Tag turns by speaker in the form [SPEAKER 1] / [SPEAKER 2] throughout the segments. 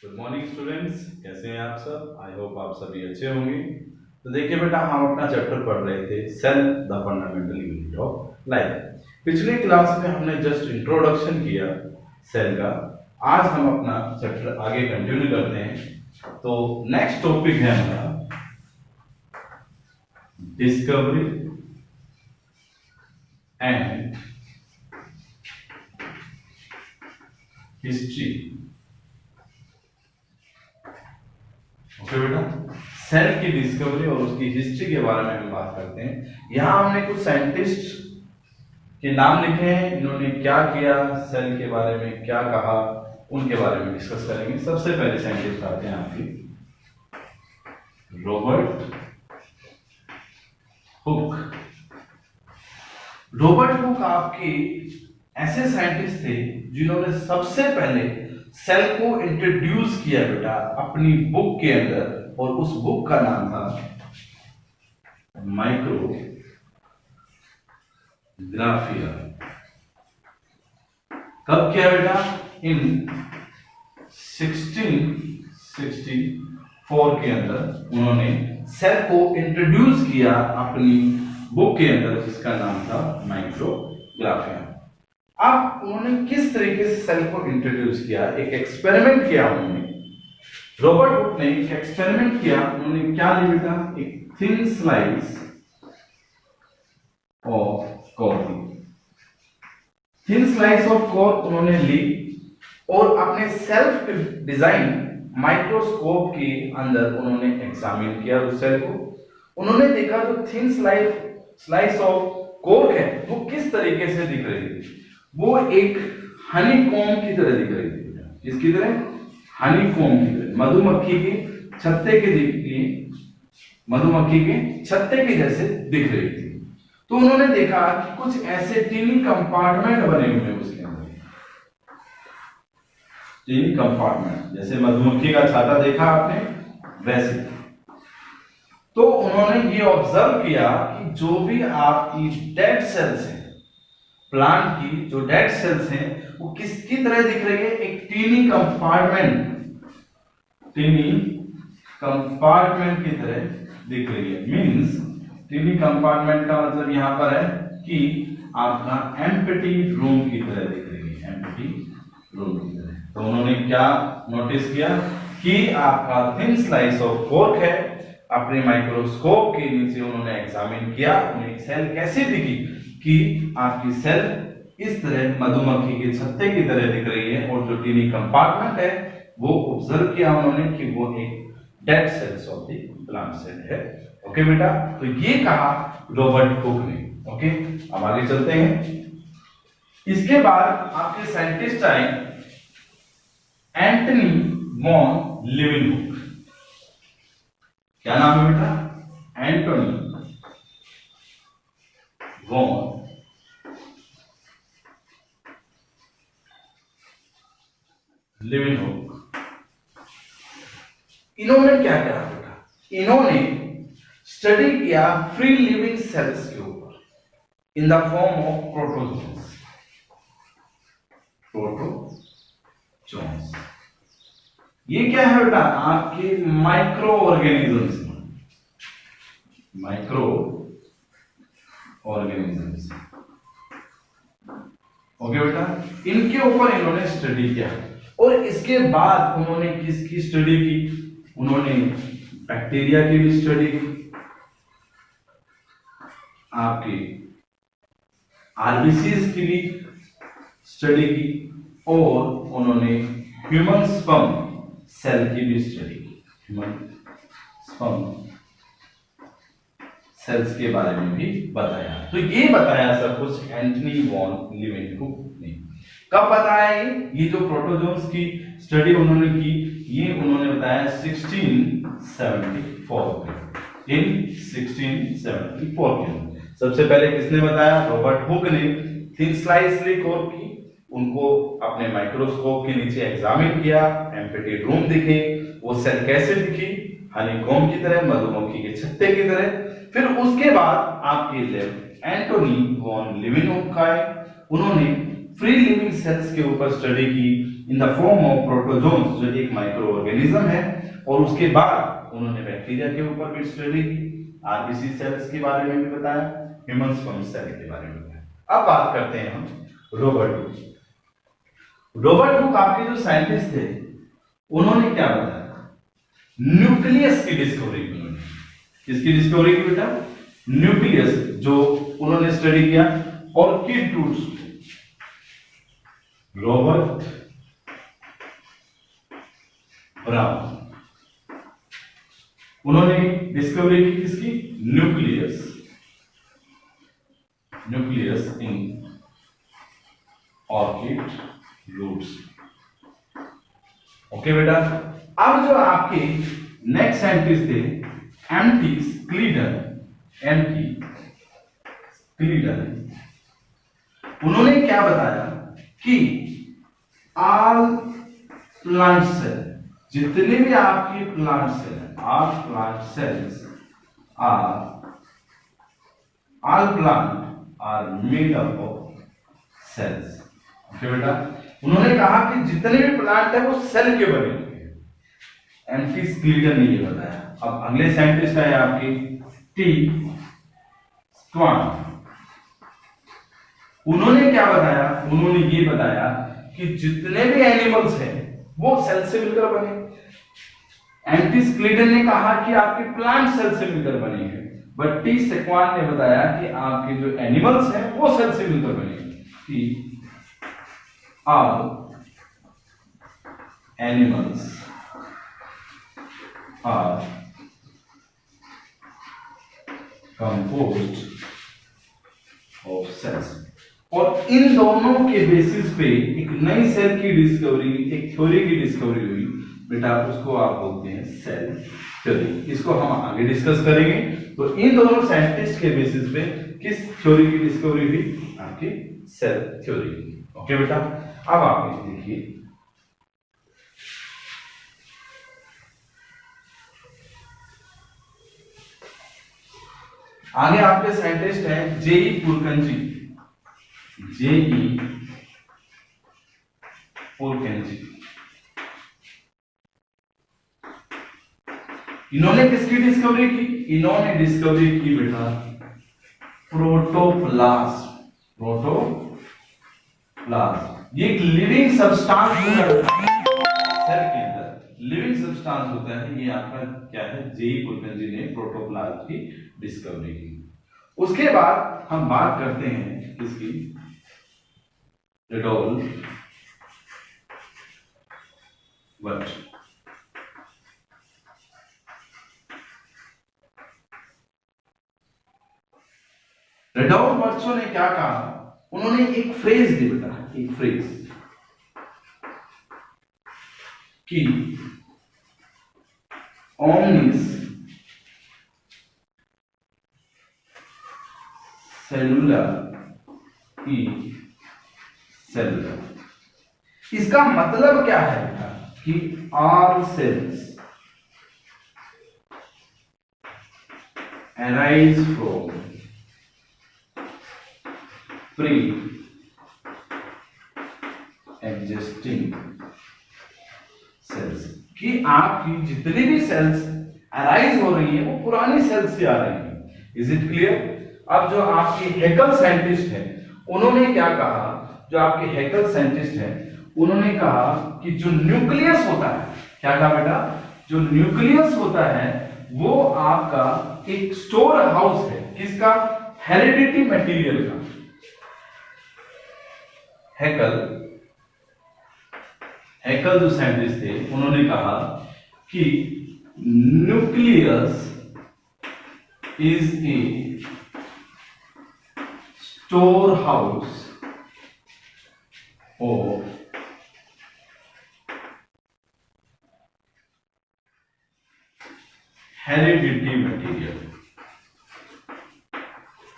[SPEAKER 1] Good morning students, कैसे हैं आप सब। आई होप आप सभी अच्छे होंगे। तो देखिए बेटा, हम अपना चैप्टर पढ़ रहे थे cell the fundamental unit of life. पिछले क्लास में हमने जस्ट इंट्रोडक्शन किया सेल का। आज हम अपना चैप्टर आगे कंटिन्यू करते हैं। तो नेक्स्ट टॉपिक है हमारा डिस्कवरी एंड हिस्ट्री। ओके बेटा, सेल की डिस्कवरी और उसकी हिस्ट्री के बारे में हम बात करते हैं। यहाँ हमने कुछ साइंटिस्ट के नाम लिखे हैं, इन्होंने क्या किया, सेल के बारे में क्या कहा, उनके बारे में डिस्कस करेंगे। सबसे पहले साइंटिस्ट आते हैं आपकी रॉबर्ट हुक। रॉबर्ट हुक आपके ऐसे साइंटिस्ट थे जिन्होंने सबसे पहले सेल को इंट्रोड्यूस किया बेटा अपनी बुक के अंदर, और उस बुक का नाम था माइक्रोग्राफिया। कब किया बेटा? इन 1664 के अंदर उन्होंने सेल को इंट्रोड्यूस किया अपनी बुक के अंदर, जिसका नाम था माइक्रोग्राफिया। अब उन्होंने किस तरीके से सेल को इंट्रोड्यूस किया? एक एक्सपेरिमेंट किया उन्होंने। रॉबर्ट हुक ने एक एक्सपेरिमेंट किया। उन्होंने क्या लिया बेटा? एक thin slice of cork. Thin slice of cork उन्होंने ली और अपने सेल्फ डिजाइन माइक्रोस्कोप के अंदर उन्होंने एग्जामिन किया उस सेल को। उन्होंने देखा जो थिन स्लाइस ऑफ कॉर्क है वो किस तरीके से दिख रही थी। वो एक हनीकॉम्ब की तरह दिख रही थी। किसकी तरह? हनीकॉम्ब की तरह, मधुमक्खी के छत्ते के मधुमक्खी के छत्ते के जैसे दिख रही थी। तो उन्होंने देखा कि कुछ ऐसे टीनी कंपार्टमेंट बने हुए हैं उसके अंदर। टीनी कंपार्टमेंट जैसे मधुमक्खी का छाता देखा आपने, वैसे। तो उन्होंने ये ऑब्जर्व किया कि जो भी आपकी डेड सेल्स हैं, प्लांट की जो डेड सेल्स हैं, वो किसकी तरह दिख रही है? एक टीनी कंपार्टमेंट की तरह दिख रही है। मींस टीनी कंपार्टमेंट का मतलब यहां पर है कि आपका एम्प्टी रूम की तरह दिख रही है, एम्प्टी रूम की तरह। तो उन्होंने क्या नोटिस किया कि आपका थिन स्लाइस ऑफ कॉर्क है। अपने माइक्रोस्कोप के नीचे उन्होंने एग्जामिन किया, उन्हें सेल कैसे दिखी कि आपकी सेल इस तरह मधुमक्खी के छत्ते की तरह दिख रही है, और जो टीनी कंपार्टमेंट है वो ऑब्जर्व किया उन्होंने कि वो एक dead cells of the plant cell है। ओके बेटा, तो ये कहा रॉबर्ट हुक ने। ओके, अब आगे चलते हैं। इसके बाद आपके साइंटिस्ट आए एंटनी वॉन लीवेनहुक। क्या नाम है बेटा? Antonie van Leeuwenhoek. इन्होंने क्या किया बेटा? इन्होंने स्टडी किया फ्री लिविंग सेल्स के ऊपर in the form of protozoans. ये क्या है बेटा? आपके माइक्रो ऑर्गेनिजम्स। ओके बेटा, इनके ऊपर इन्होंने स्टडी किया। और इसके बाद उन्होंने किसकी स्टडी की? उन्होंने बैक्टीरिया की भी स्टडी की, आपकी आरबीसीज की भी स्टडी की, और उन्होंने ह्यूमन स्पर्म सेल की भी स्टडी की। ह्यूमन स्पर्म सेल्स के बारे में भी बताया। तो ये बताया सब कुछ एंटनी वॉन लीवेनहुक ने। कब बताया? ये जो प्रोटोजोन्स की स्टडी उन्होंने की, ये उन्होंने बताया 1674 में। इन 1674 के अंदर सबसे पहले किसने बताया? रॉबर्ट हुक ने। थिन स्लाइस ली कॉर्क की, उनको अपने माइक्रोस्कोप के नीचे एग्जामिन किया, एम्प्टी रूम दिखे, वो सेल कैसे दिखी? हनीकॉम्ब की तरह, मधुमक्खी के छत्ते की तरह। फिर उसके बाद आपके एंटनी वॉन लीवेनहुक आए। उन्होंने फ्री लिविंग सेल्स के ऊपर स्टडी की in the form of protozoans, जो एक माइक्रो ऑर्गेनिज्म है, और उसके बाद उन्होंने बैक्टीरिया के ऊपर भी स्टडी की, आरबीसी सेल्स के बारे में भी बताया, ह्यूमन स्पर्म सेल के बारे में बताया। अब बात करते हैं हम रॉबर्ट हुक। रॉबर्ट हुक आपके जो साइंटिस्ट थे, उन्होंने क्या बताया? न्यूक्लियस की डिस्कवरी की। उन्होंने किसकी डिस्कवरी की बेटा? न्यूक्लियस, जो उन्होंने स्टडी किया ऑर्किड रूट्स। रॉबर्ट ब्राउन, उन्होंने डिस्कवरी की किसकी? Nucleus, nucleus in orchid roots. Okay बेटा, अब जो आपके नेक्स्ट साइंटिस्ट थे एमटी स्क्लीडन, एमटी स्क्लीडन, उन्होंने क्या बताया कि ऑल प्लांट सेल, जितने भी आपकी प्लांट सेल है, all plant cells are, all plant are made up of cells. Okay बेटा, उन्होंने कहा कि जितने भी प्लांट है वो सेल के बने हुए हैं। एमटी स्क्लीडन ने ये बताया। अब अगले साइंटिस्ट है आपके टी स्ट्वान। उन्होंने क्या बताया? उन्होंने ये बताया कि जितने भी एनिमल्स हैं वो सेल से मिलकर बने। एमटी स्क्लीडन ने कहा कि आपके प्लांट सेल से मिलकर बने हैं, बट टी सेक्वान ने बताया कि आपके जो एनिमल्स हैं वो सेल से मिलकर बने हैं। कि all animals are composed of cells। और इन दोनों के बेसिस पे एक नई सेल की डिस्कवरी, एक थ्योरी की डिस्कवरी हुई बेटा, उसको आप बोलते हैं सेल थ्योरी। इसको हम आगे डिस्कस करेंगे। तो इन दोनों साइंटिस्ट के बेसिस पे किस थ्योरी की डिस्कवरी हुई? आपकी सेल थ्योरी। ओके बेटा, अब आप देखिए, आगे आपके साइंटिस्ट हैं जेई पुरकंजी, जेई पुरकंजी। इन्होंने किसकी डिस्कवरी की? इन्होंने डिस्कवरी की बेटा प्रोटोप्लाज्म। प्रोटोप्लाज्म ये एक लिविंग सब्सटेंस होता है सेल के अंदर, लिविंग सब्सटेंस होता है। ये आपका क्या है? जेई पुरकंजी ने प्रोटोप्लाज्म की डिस्कवरी की। उसके बाद हम बात करते हैं किसकी? रेडोल्फ वर्च। रेडोल्फ वर्च ने क्या कहा? उन्होंने एक फ्रेज दी बेटा, एक फ्रेज कि ओमनिस सेलुलर ई सेलुलर। इसका मतलब क्या है बेटा? कि all cells arise from pre existing cells, कि आपकी जितनी भी सेल्स अराइज हो रही है वो पुरानी सेल्स से आ रही है। Is it clear? अब जो आपके हैकल साइंटिस्ट हैं, उन्होंने क्या कहा? जो आपके हैकल साइंटिस्ट हैं, उन्होंने कहा कि जो न्यूक्लियस होता है, क्या कहा बेटा? जो न्यूक्लियस होता है वो आपका एक स्टोर हाउस है। किसका? हेरिडिटी मटेरियल का। हैकल जो साइंटिस्ट थे, उन्होंने कहा कि nucleus is a store house of heredity material.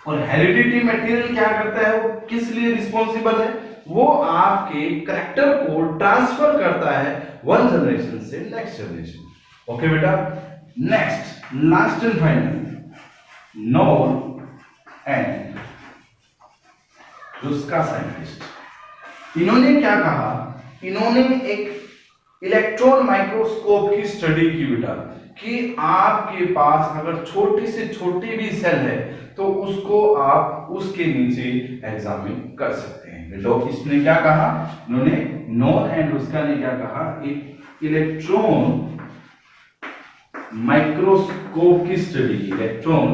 [SPEAKER 1] और हेरिडिटी मटेरियल क्या करता है? वो किस लिए रिस्पॉन्सिबल है? वो आपके करैक्टर को ट्रांसफर करता है वन जनरेशन से नेक्स्ट जनरेशन। ओके बेटा, next last and final NOR and रुस्का scientist. इन्होंने क्या कहा, इन्होंने एक इलेक्ट्रॉन माइक्रोस्कोप की स्टडी की बेटा, कि आपके पास अगर छोटी से छोटी भी सेल है तो उसको आप उसके नीचे एग्जामिन कर सकते हैं। बेटा इसने क्या कहा, इन्होंने नॉन एंड उसका ने क्या कहा, एक इलेक्ट्रॉन माइक्रोस्कोप की स्टडी, इलेक्ट्रॉन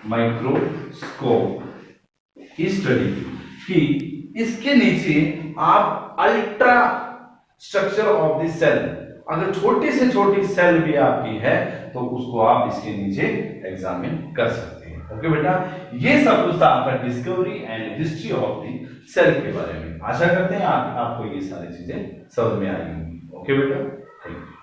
[SPEAKER 1] माइक्रोस्कोप की स्टडी की, इसके नीचे आप ultrastructure of the cell, अगर छोटी से छोटी सेल भी आपकी है तो उसको आप इसके नीचे एग्जामिन कर सकते हैं। ओके बेटा, ये सब कुछ था आपका discovery and history of the cell के बारे में। आशा करते हैं आपको ये सारी चीजें समझ में आई होंगी। ओके बेटा, थैंक यू।